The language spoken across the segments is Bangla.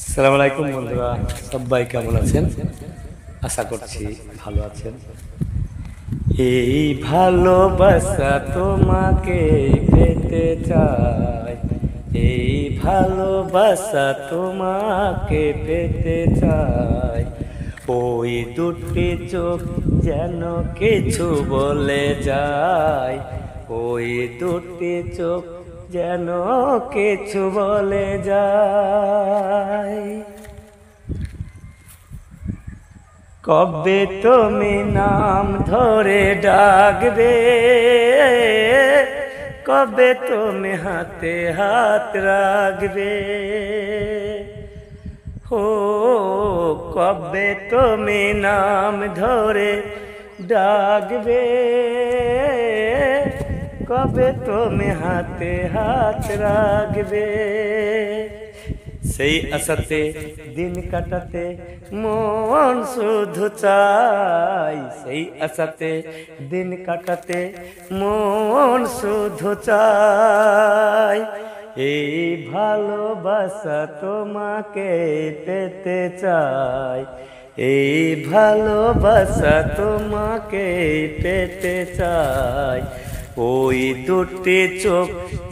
আসসালামু আলাইকুম বন্ধুরা, সবাই কেমন আছেন? আশা করছি ভালো আছেন। এই ভালোবাসা তোমাকে পেতে চাই, এই ভালোবাসা তোমাকে পেতে চাই। ওই দুটি চোখ যেন কিছু বলে যায়, ওই দুটি চোখ যেন কিছু বলে যায়। কবে তুমি নাম ধরে ডাকবে, কবে তুমি হাতে হাত রাখবে, ও কবে তুমি নাম ধরে ডাকবে, কবে তুমি হাতে হাত রাখবে। সেই আশাতে দিন কাটাতে মন শুধু চাই, সেই আশাতে দিন কাটাতে মন শুধু চাই। এই ভালোবাসা তোমাকে পেতে চাই, এই ভালোবাসা তোমাকে পেতে চাই। ওই দুটি চোখ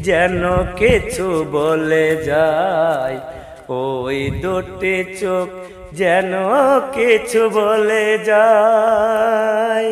যেন কিছু বলে যায়, ওই দুটি চোখ যেন কিছু বলে যায়।